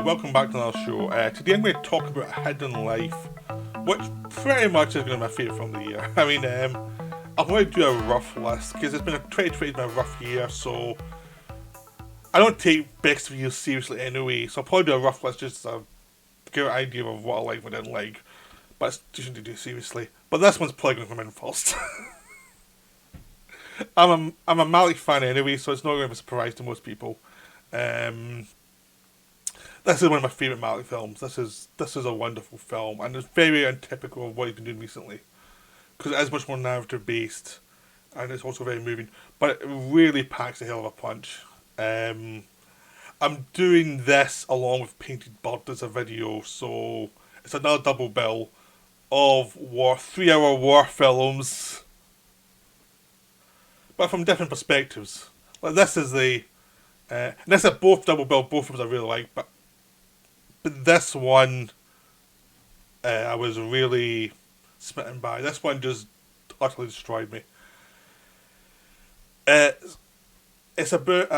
welcome back to another show. Today I'm going to talk about Hidden Life, which pretty much is going to be my favourite film of the year. I'm going to do a rough list, because it's been a 2020 has been a rough year, so I don't take best reviews seriously anyway, so I'll probably do a rough list just to give an idea of what I like and what I didn't like, but it's just to do seriously. But this one's probably going to come in first. I'm a Malick fan anyway, so it's not going to be a surprise to most people. This is one of my favourite Malick films. This is a wonderful film, and it's very untypical of what he's been doing recently, because it is much more narrative based, and it's also very moving. But it really packs a hell of a punch. I'm doing this along with Painted Bird as a video, so it's another double bill of 3-hour war films, but from different perspectives. Like this is this is both double bill, both films I really like, but this one I was really smitten by. This one just utterly destroyed me. It's about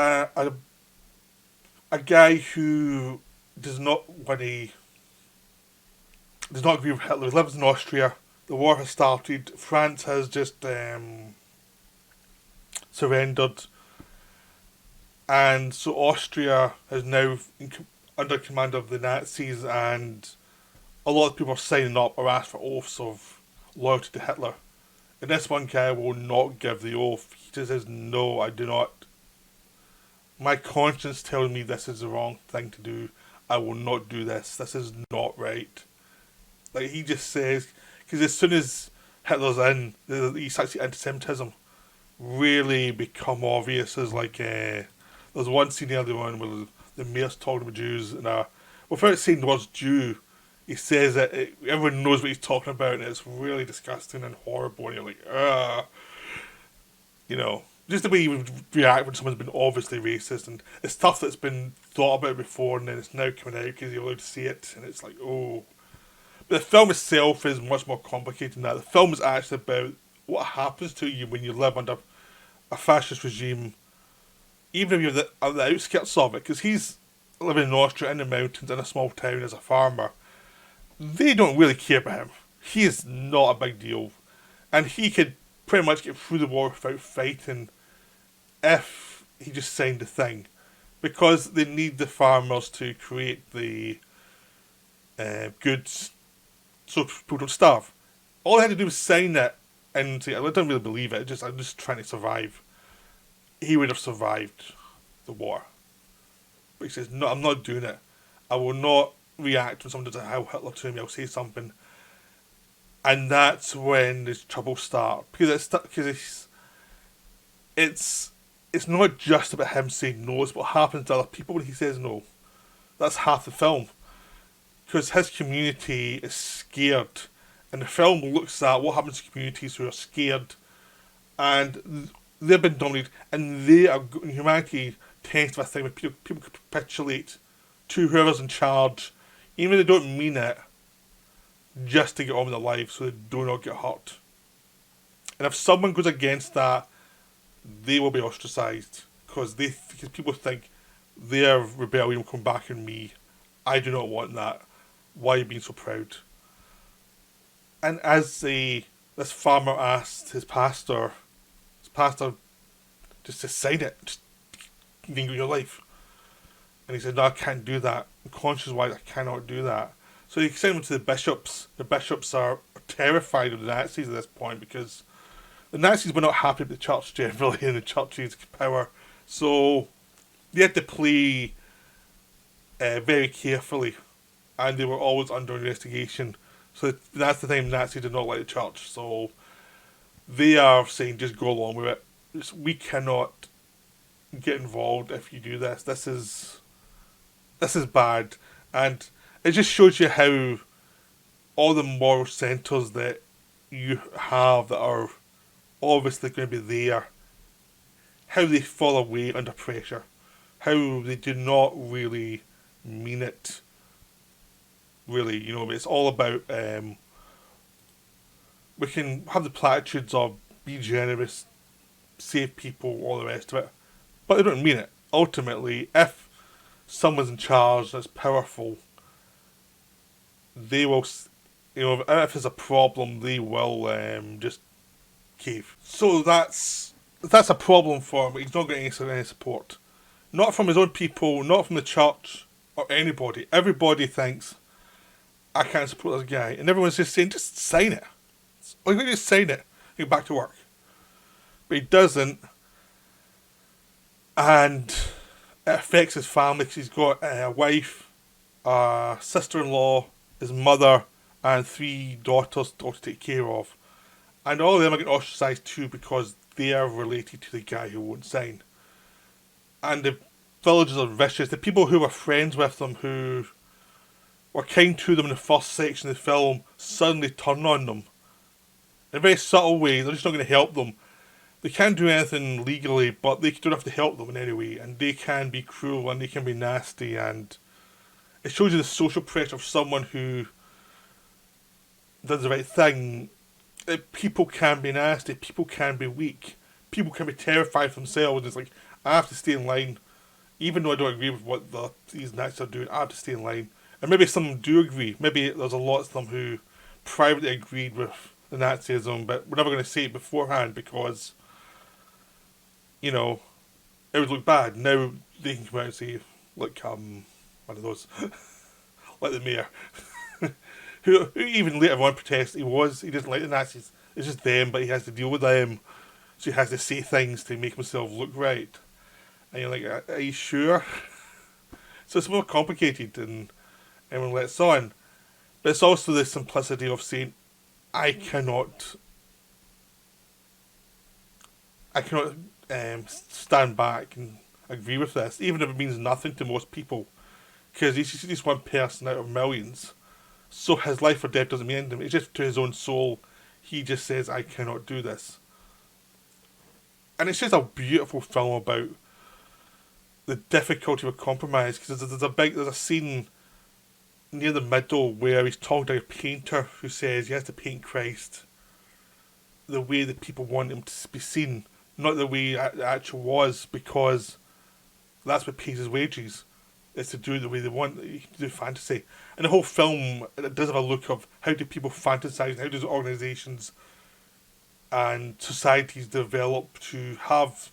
a guy who does not agree with Hitler. He lives in Austria. The war has started. France has just surrendered, and so Austria is now under command of the Nazis, and a lot of people are signing up or ask for oaths of loyalty to Hitler. And this one guy will not give the oath. He just says, no, I do not. My conscience tells me this is the wrong thing to do. I will not do this. This is not right. Like, he just says, because as soon as Hitler's in, he starts the anti-Semitism really become obvious. As like, there's one scene the other one where the mayor's talking about Jews, and without saying the words Jew, he says that everyone knows what he's talking about, and it's really disgusting and horrible, and you're like, you know, just the way you would react when someone's been obviously racist, and it's stuff that's been thought about before, and then it's now coming out because you're allowed to see it, and it's like, oh. But the film itself is much more complicated than that. The film is actually about what happens to you when you live under a fascist regime, even if you're at the outskirts of it, because he's living in Austria in the mountains in a small town as a farmer. They don't really care about him. He is not a big deal, and he could pretty much get through the war without fighting if he just signed the thing, because they need the farmers to create the goods so people don't starve. All they had to do was sign it and say, I don't really believe it, I'm just trying to survive. He would have survived the war. But he says, no, I'm not doing it. I will not react when someone does a Heil Hitler to me. I'll say something. And that's when the trouble starts. Because it's not just about him saying no, it's what happens to other people when he says no. That's half the film. Because his community is scared. And the film looks at what happens to communities who are scared, and they've been dominated, and humanity tends to have a thing where people capitulate to whoever's in charge, even if they don't mean it, just to get on with their life so they do not get hurt. And if someone goes against that, they will be ostracised, because people think their rebellion will come back on me. I do not want that. Why are you being so proud? And as this farmer asked his pastor just to sign it, just continue your life. And he said, no, I can't do that. Conscience-wise, I cannot do that. So he sent him to the bishops. The bishops are terrified of the Nazis at this point, because the Nazis were not happy with the church generally and the church's power. So they had to play very carefully, and they were always under investigation. So that's the time Nazis did not like the church. So they are saying, just go along with it. We cannot get involved if you do this. This is bad. And it just shows you how all the moral centres that you have that are obviously going to be there, how they fall away under pressure. How they do not really mean it. Really, it's all about, we can have the platitudes of be generous, save people, all the rest of it, but they don't mean it. Ultimately, if someone's in charge that's powerful, they will, if there's a problem, they will just cave. So that's a problem for him. He's not getting any support. Not from his own people, not from the church, or anybody. Everybody thinks, I can't support this guy. And everyone's just saying, just sign it. Or you just sign it. You go back to work. But he doesn't. And it affects his family because he's got a wife, a sister-in-law, his mother, and 3 daughters to take care of. And all of them are getting ostracised too because they are related to the guy who won't sign. And the villagers are vicious. The people who were friends with them, who were kind to them in the first section of the film, suddenly turn on them. In a very subtle way. They're just not going to help them. They can't do anything legally, but they don't have to help them in any way. And they can be cruel and they can be nasty. And it shows you the social pressure of someone who does the right thing. People can be nasty. People can be weak. People can be terrified of themselves. It's like, I have to stay in line. Even though I don't agree with what these Nazis are doing, I have to stay in line. And maybe some do agree. Maybe there's a lot of them who privately agreed with the Nazism, but we're never going to say it beforehand because, it would look bad. Now they can come out and say, look, one of those, like the mayor, who even later on protests. He doesn't like the Nazis. It's just them, but he has to deal with them. So he has to say things to make himself look right. And you're like, are you sure? So it's more complicated than everyone lets on. But it's also the simplicity of saying, I cannot stand back and agree with this, even if it means nothing to most people. Because he's just one person out of millions. So his life or death doesn't mean anything. It's just to his own soul. He just says, I cannot do this. And it's just a beautiful film about the difficulty of compromise. Because there's a scene near the middle where he's talking to a painter who says he has to paint Christ the way that people want him to be seen, not the way it actually was, because that's what pays his wages. It's to do it the way they want. You can do fantasy. And the whole film, it does have a look of how do people fantasize, how does organisations and societies develop to have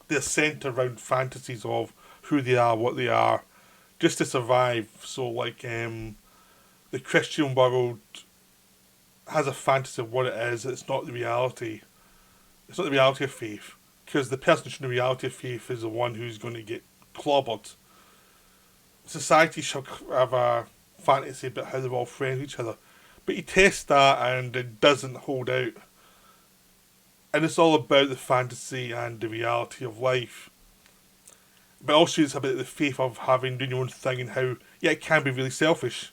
their centre around fantasies of who they are, what they are, just to survive. So like the Christian world has a fantasy of what it is. It's not the reality. It's not the reality of faith. Because the person showing the reality of faith is the one who's going to get clobbered. Society shall have a fantasy about how they're all friends with each other. But you test that and it doesn't hold out. And it's all about the fantasy and the reality of life. But also it's about the faith of doing your own thing and how, it can be really selfish.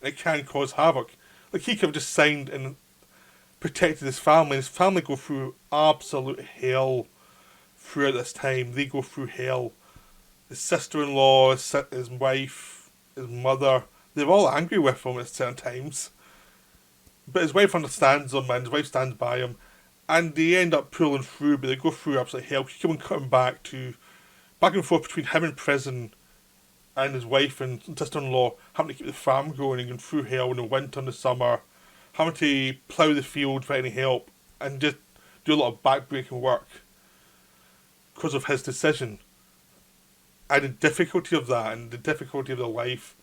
And it can cause havoc. Like he could have just signed and protected his family. And his family go through absolute hell throughout this time. They go through hell. His sister-in-law, his wife, his mother, they're all angry with him at certain times. But his wife understands him and his wife stands by him. And they end up pulling through, but they go through absolute hell. He keep on cutting back and forth between him in prison and his wife and sister-in-law having to keep the farm going and going through hell in the winter and the summer, having to plough the field without any help and just do a lot of back-breaking work because of his decision. And the difficulty of that and the difficulty of the life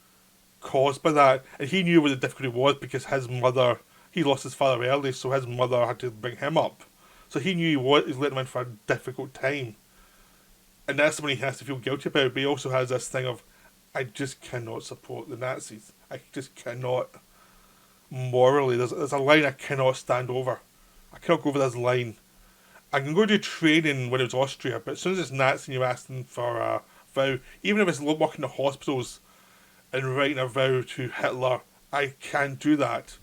caused by that. And he knew what the difficulty was because his mother, he lost his father early, so his mother had to bring him up. So he knew he's letting him in for a difficult time. And that's something he has to feel guilty about. But he also has this thing of, I just cannot support the Nazis. I just cannot morally. There's a line I cannot stand over. I cannot go over this line. I can go do training when it was Austria, but as soon as it's Nazi and you're asking for a vow, even if it's working in the hospitals and writing a vow to Hitler, I can't do that.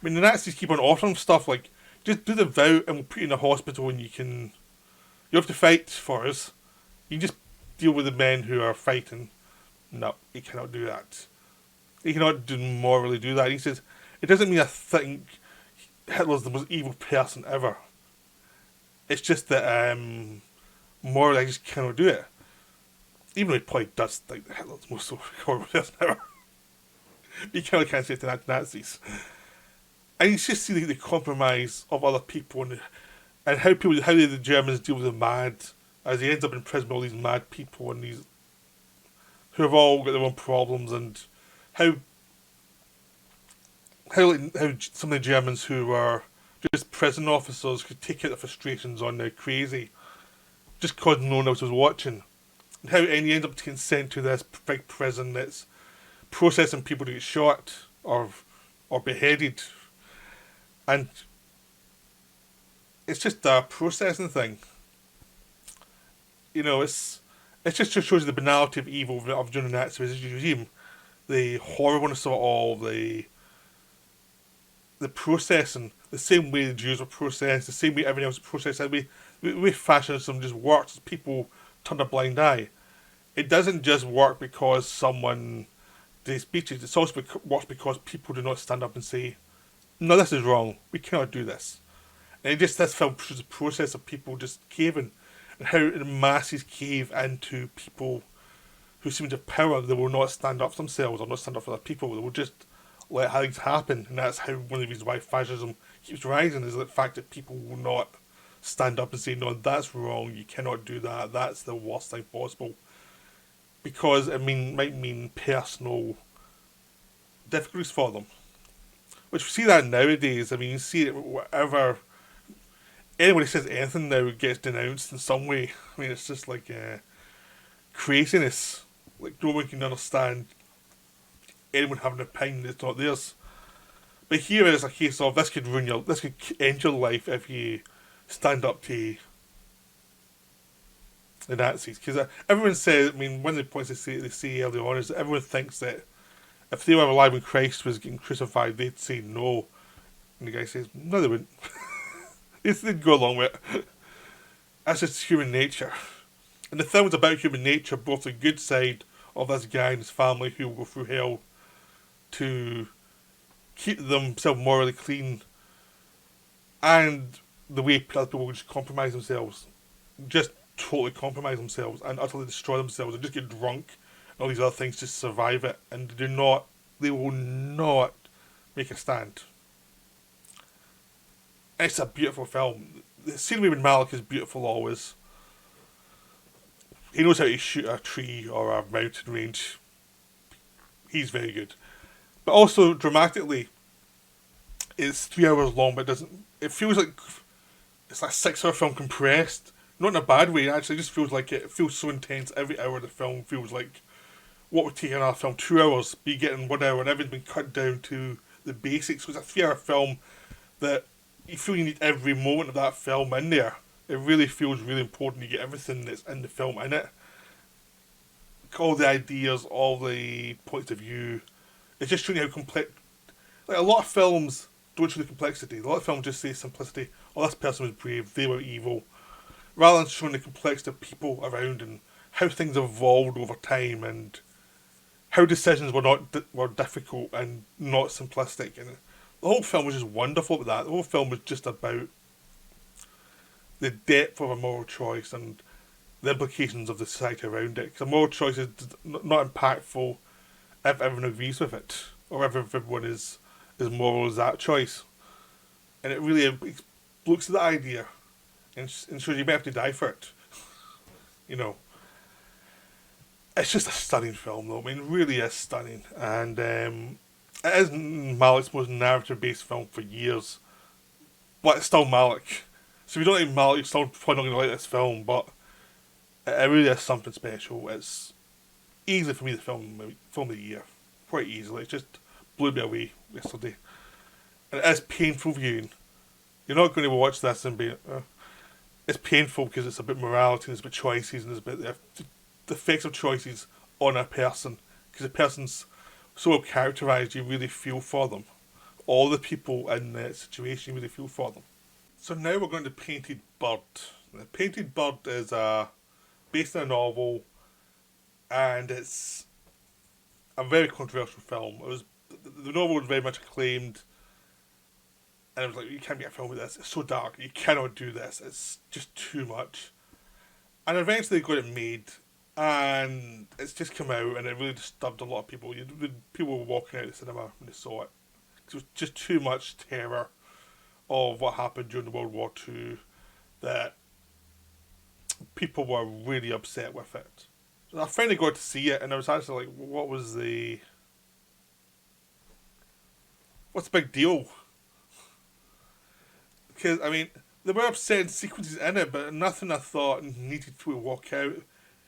I mean, the Nazis keep on offering stuff like, just do the vow and we'll put you in a hospital and you have to fight for us. You just deal with the men who are fighting. No, he cannot do that. He cannot morally do that. He says, it doesn't mean I think Hitler's the most evil person ever. It's just that morally I just cannot do it. even though he probably does think that Hitler's the most horrible person ever. You kind of can't say it to Nazis. And you just see the compromise of other people and how the Germans deal with the mad, as he ends up in prison with all these mad people and these who have all got their own problems, and how some of the Germans who were just prison officers could take out their frustrations on the crazy just because no one else was watching. And how he ends up getting sent to this big prison that's processing people to get shot or beheaded. And it's just a processing thing. You know, it just shows you the banality of evil of during the Nazi regime, the horribleness of it all, the processing, the same way the Jews were processed, the same way everything else was processed, the way fascism just works. People turn a blind eye. It doesn't just work because someone did speeches. It's also works because people do not stand up and say, "No, this is wrong. We cannot do this." And this film shows the process of people just caving, and how the masses cave into people who seem to have power. They will not stand up for themselves or not stand up for other people. They will just let things happen, and that's how one of the reasons why fascism keeps rising is the fact that people will not stand up and say, "No, that's wrong. You cannot do that. That's the worst thing possible," because it might mean personal difficulties for them. Which we see that nowadays. I mean, you see it whatever. Anyone who says anything now gets denounced in some way. I mean, it's just like craziness. Like, no one can understand anyone having an opinion that's not theirs. But here is a case of this could end your life if you stand up to the Nazis. Because everyone says, I mean, one of the points they say early on is that everyone thinks that if they were alive when Christ was getting crucified, they'd say no. And the guy says, no, they wouldn't. They'd go along with it. That's just human nature. And the film is about human nature, both the good side of this guy and his family who will go through hell to keep themselves morally clean, and the way other people will just compromise themselves. Just totally compromise themselves and utterly destroy themselves and just get drunk and all these other things to survive it, and they will not make a stand. It's a beautiful film. The scenery with Malick is beautiful always. He knows how to shoot a tree or a mountain range. He's very good. But also, dramatically, it's 3 hours long, but it feels like it's like a 6-hour film compressed. Not in a bad way, actually. It just feels like it feels so intense. Every hour of the film feels like what would take another film 2 hours, be getting 1 hour, and everything's been cut down to the basics. So it's a 3-hour film that you feel you need every moment of that film in there. It really feels really important to get everything that's in the film in it. All the ideas, all the points of view. It's just showing you how complex. Like, a lot of films don't show the complexity. A lot of films just say simplicity. Oh, this person was brave, they were evil. Rather than showing the complexity of people around and how things evolved over time and how decisions were difficult and not simplistic. And the whole film was just wonderful with that. The whole film was just about the depth of a moral choice and the implications of the society around it. Because a moral choice is not impactful if everyone agrees with it, or if everyone is as moral as that choice. And it really looks at the idea and shows you may have to die for it. You know. It's just a stunning film, though. I mean, it really is stunning. And it is Malick's most narrative-based film for years. But it's still Malick. So if you don't like Malick, you're still probably not going to like this film, but it really is something special. It's easily, for me, the film of the year. Quite easily. It just blew me away yesterday. And it is painful viewing. You're not going to watch this and be... it's painful because it's about morality, and it's about choices, and it's about the effects of choices on a person. Because the person's so well characterised, you really feel for them. All the people in that situation, you really feel for them. So now we're going to Painted Bird. The Painted Bird is based on a novel, and it's a very controversial film. The novel was very much acclaimed, and it was like, you can't make a film with this. It's so dark. You cannot do this. It's just too much. And eventually they got it made, And it's just come out, and it really disturbed a lot of people. People were walking out of the cinema when they saw it. It was just too much terror of what happened during the World War Two that people were really upset with it. So I finally got to see it, and I was actually like, what's the big deal? Because, I mean, there were upsetting sequences in it, but nothing I thought needed to walk out.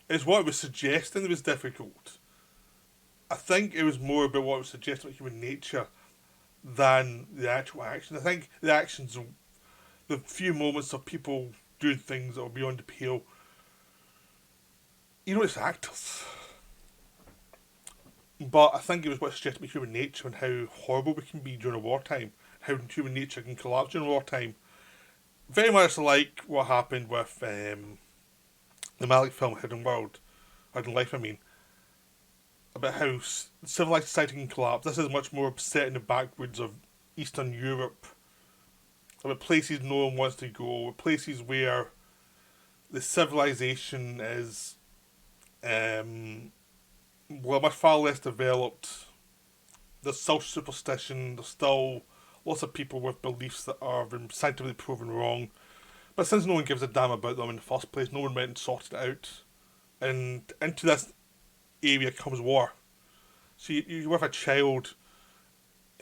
Is what it was suggesting that was difficult. I think it was more about what it was suggesting about human nature than the actual action. I think the actions, the few moments of people doing things that were beyond the pale, it's actors. But I think it was what suggested about human nature and how horrible we can be during a wartime, how human nature can collapse during wartime. Very much like what happened with the Malick film Hidden World, Hidden Life, I mean, about how civilized society can collapse. This is much more set in the backwoods of Eastern Europe, about places no one wants to go, places where the civilization is much far less developed. There's still superstition, there's still lots of people with beliefs that are scientifically proven wrong. But since no one gives a damn about them in the first place, no one went and sorted it out. And into this area comes war. So you have a child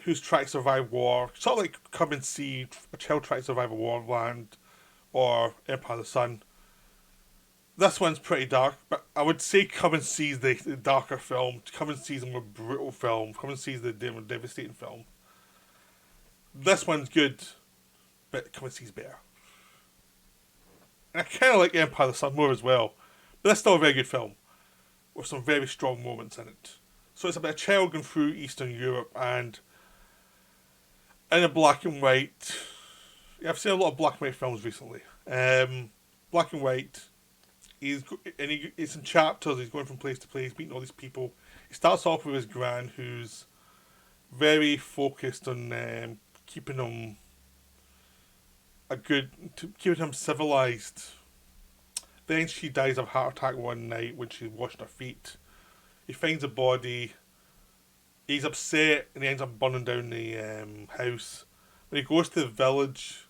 who's trying to survive war, sort of like Come and See, a child trying to survive a war land, or Empire of the Sun. This one's pretty dark, but I would say Come and See is the darker film. Come and See is the more brutal film. Come and See is the more devastating film. This one's good, but Come and See is better. And I kind of like Empire of the Sun more as well, but that's still a very good film with some very strong moments in it. So it's about a child going through Eastern Europe, and in a black and white. Yeah, I've seen a lot of black and white films recently. Black and white. It's in chapters. He's going from place to place, meeting all these people. He starts off with his gran, who's very focused on keeping him keeping him civilized. Then she dies of a heart attack one night when she's washing her feet. He finds a body. He's upset and he ends up burning down the house. When he goes to the village,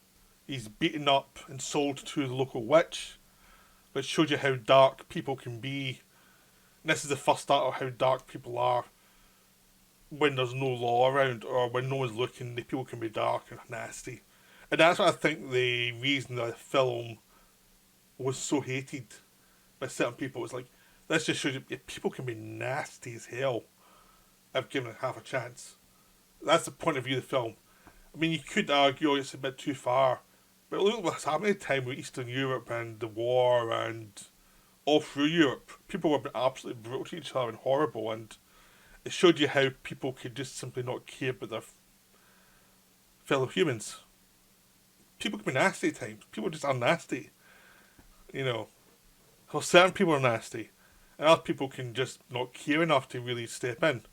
he's beaten up and sold to the local witch, which shows you how dark people can be. And this is the first start of how dark people are when there's no law around or when no one's looking. The people can be dark and nasty. And that's what I think the reason the film was so hated by certain people. It's like, this just shows you people can be nasty as hell if given half a chance. That's the point of view of the film. I mean, you could argue it's a bit too far, but look at what's happening at the time with Eastern Europe and the war and all through Europe. People were absolutely brutal to each other and horrible, and it showed you how people could just simply not care about their fellow humans. People can be nasty at times. People just are nasty. So certain people are nasty, and other people can just not care enough to really step in.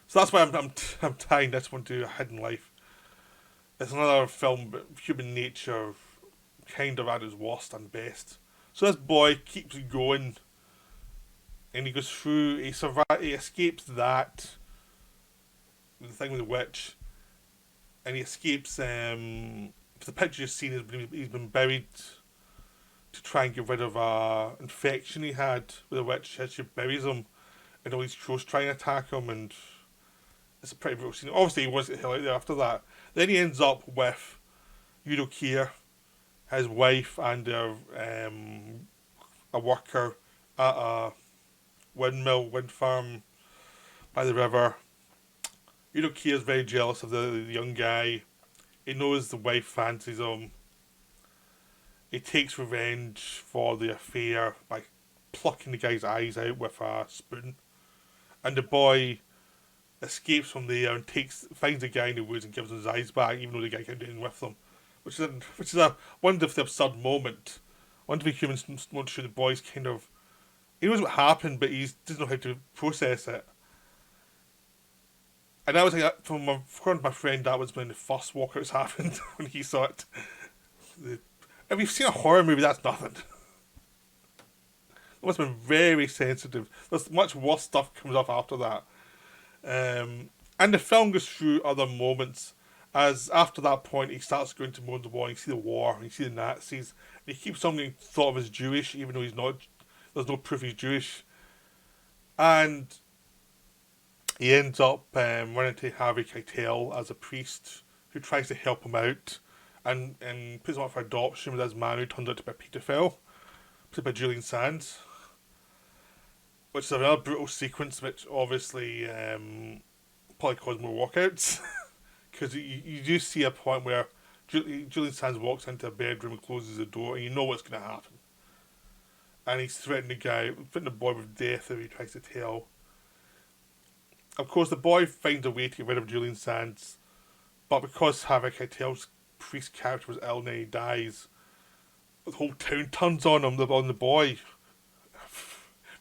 So that's why I'm tying this one to A Hidden Life. It's another film, but human nature kind of at its worst and best. So this boy keeps going, and he goes through. He escapes that, the thing with the witch, and he escapes. The picture you've seen is he's been buried to try and get rid of an infection he had with a witch. She buries him, and all these crows try and attack him, and it's a pretty brutal scene. Obviously, he wants to get the hell out of there after that. Then he ends up with Kier, his wife, and a worker at a wind farm by the river. Kier is very jealous of the young guy. He knows the wife fancies him. He takes revenge for the affair by plucking the guy's eyes out with a spoon. And the boy escapes from there and finds the guy in the woods and gives him his eyes back, even though the guy can't do anything with them. Which is a wonderfully absurd moment. Wonderfully humans want to show the boy's kind of... He knows what happened, but he doesn't know how to process it. And I was like, according to my friend, that was when the first walkouts happened, when he saw it. If you've seen a horror movie, that's nothing. It must have been very sensitive. There's much worse stuff comes up after that. And the film goes through other moments. As after that point, he starts going to more of the war. And you see the war, and you see the Nazis. And he keeps on getting thought of as Jewish, even though he's not. There's no proof he's Jewish. And he ends up running into Harvey Keitel as a priest who tries to help him out, and puts him up for adoption with his man who turns out to be a paedophile, played by Julian Sands, which is another brutal sequence, which obviously probably caused more walkouts, because you do see a point where Julian Sands walks into a bedroom and closes the door, and you know what's going to happen, and he's threatening the boy with death if he tries to tell. Of course, the boy finds a way to get rid of Julian Sands, but because Harvey Keitel's priest character was ill and then he dies, the whole town turns on him, on the boy.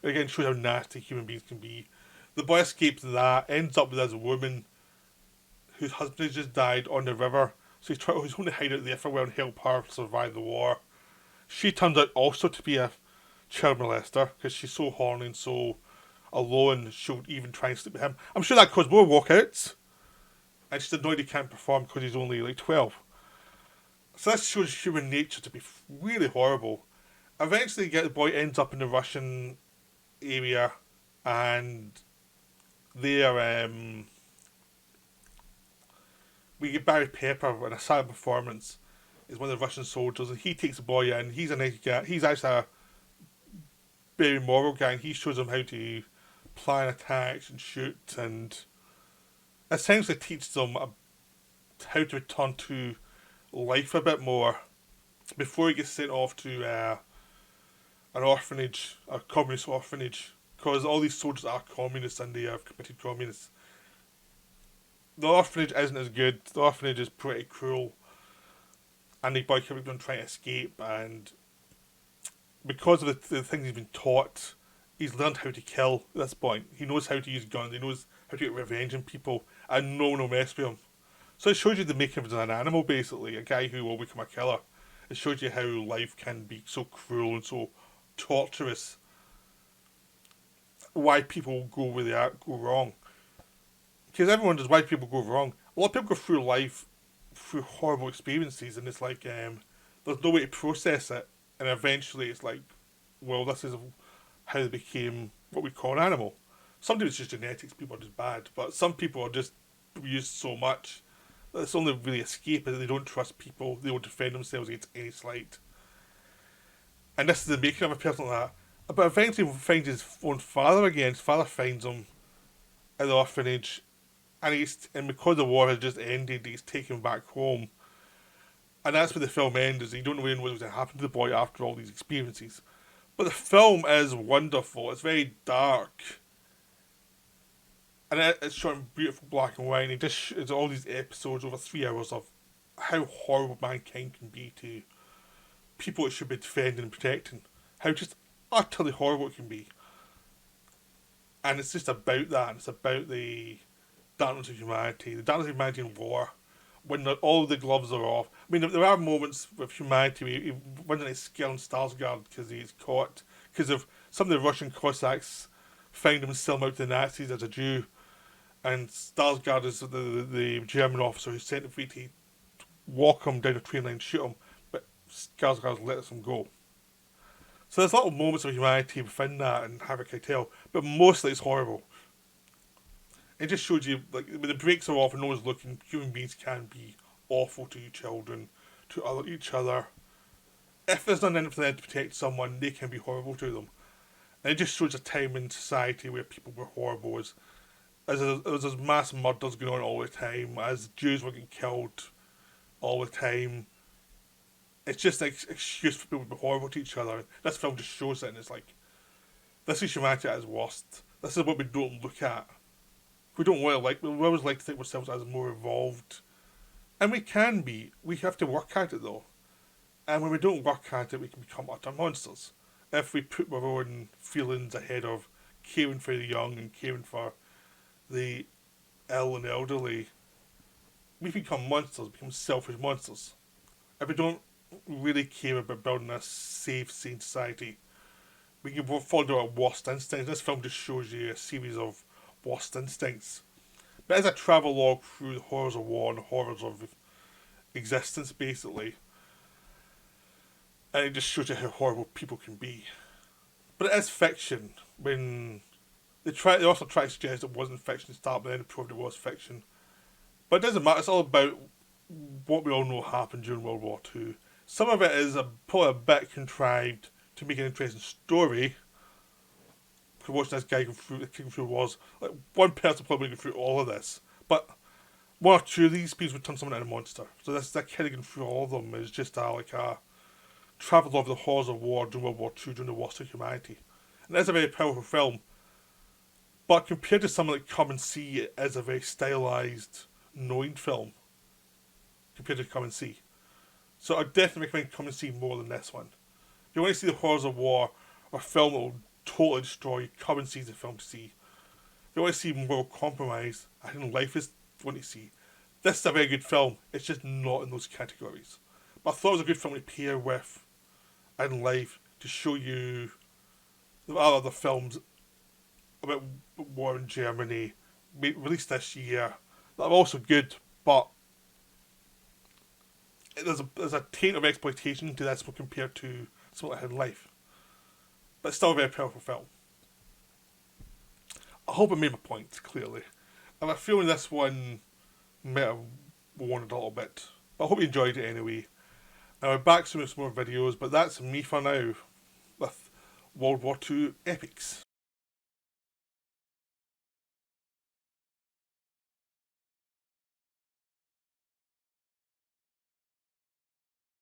It again shows how nasty human beings can be. The boy escapes that, ends up with this woman whose husband has just died on the river, so he's going to hide out there for a while and help her survive the war. She turns out also to be a child molester, because she's so horny and so alone, she'll even try and sleep with him. I'm sure that caused more walkouts. And she's annoyed he can't perform because he's only like 12. So that shows human nature to be really horrible. Eventually, the boy ends up in the Russian area, and there we get Barry Pepper in a silent performance. Is one of the Russian soldiers, and he takes the boy in. He's a nice guy. He's actually a very moral guy, and he shows him how to plan attacks and shoot, and essentially teaches them how to return to life a bit more before he gets sent off to an orphanage, a communist orphanage, because all these soldiers are communists and they have committed communists. The orphanage isn't as good. The orphanage is pretty cruel, and the boy kept on trying to escape, and because of the things he's been taught, he's learned how to kill at this point. He knows how to use guns, he knows how to get revenge on people, and no one will mess with him. So it shows you the making of an animal, basically, a guy who will become a killer. It shows you how life can be so cruel and so torturous. Why people go where they are, go wrong. Because everyone does why people go wrong. A lot of people go through life through horrible experiences, and it's like there's no way to process it, and eventually it's like, well, this is how they became what we call an animal. Sometimes it's just genetics, people are just bad, but some people are just used so much that it's only really escape, and they don't trust people, they don't defend themselves against any slight. And this is the making of a person like that. But eventually he finds his own father again. His father finds him at the orphanage, and because the war has just ended, he's taken back home. And that's where the film ends, is you don't really know what's going to happen to the boy after all these experiences. But the film is wonderful. It's very dark. And it's shot in beautiful black and white. And it's all these episodes over 3 hours of how horrible mankind can be to people it should be defending and protecting. How just utterly horrible it can be. And it's just about that. It's about the darkness of humanity. The darkness of humanity in war. When all the gloves are off. I mean, there are moments with humanity where he runs into Skill and Starsgard because he's caught. Because of some of the Russian Cossacks find him and sell him out to the Nazis as a Jew. And Starsgard is the German officer who's sent free to walk him down a train line and shoot him. But Skarsgård lets him go. So there's little moments of humanity within that and Harvey Keitel, but mostly it's horrible. It just shows you, like, when the brakes are off and no one's looking, human beings can be awful to children, to each other. If there's nothing for them to protect someone, they can be horrible to them. And it just shows a time in society where people were horrible, as there's mass murders going on all the time, as Jews were getting killed all the time. It's just an excuse for people to be horrible to each other. This film just shows it, and it's like, this is humanity at its worst. This is what we don't look at. We don't want to we always like to think of ourselves as more evolved. And we can be. We have to work at it though. And when we don't work at it, we can become utter monsters. If we put our own feelings ahead of caring for the young and caring for the ill and elderly, we become monsters, become selfish monsters. If we don't really care about building a safe, sane society, we can follow our worst instincts. This film just shows you a series of worst instincts. But as a travelogue through the horrors of war and the horrors of existence, basically, and it just shows you how horrible people can be. But it is fiction. When they also try to suggest it wasn't fiction to start, but then it proved it was fiction. But it doesn't matter. It's all about what we all know happened during World War Two. Some of it is probably a bit contrived to make an interesting story. For watching this guy go through wars, like one person probably going through all of this, but one or two of these people would turn someone into a monster. So that kind of going through all of them is just like a travel over the horrors of war during World War Two, during the worst of humanity. And it's a very powerful film, but compared to something like Come and See, it is a very stylized, knowing film compared to Come and See. So I definitely recommend Come and See more than this one. If you want to see the horrors of war, or a film that will totally destroy you, Come and See is a film to see. If you want to see moral compromise, I think Life is one to see. This is a very good film, it's just not in those categories. But I thought it was a good film to pair with In Life to show you the other films about war in Germany released this year that are also good, but there's a taint of exploitation to this compared to something like In Life. But it's still a very powerful film. I hope I made my point clearly. And I feel this one might have wanted a little bit. But I hope you enjoyed it anyway. Now we're back soon with some more videos, but that's me for now with World War II epics.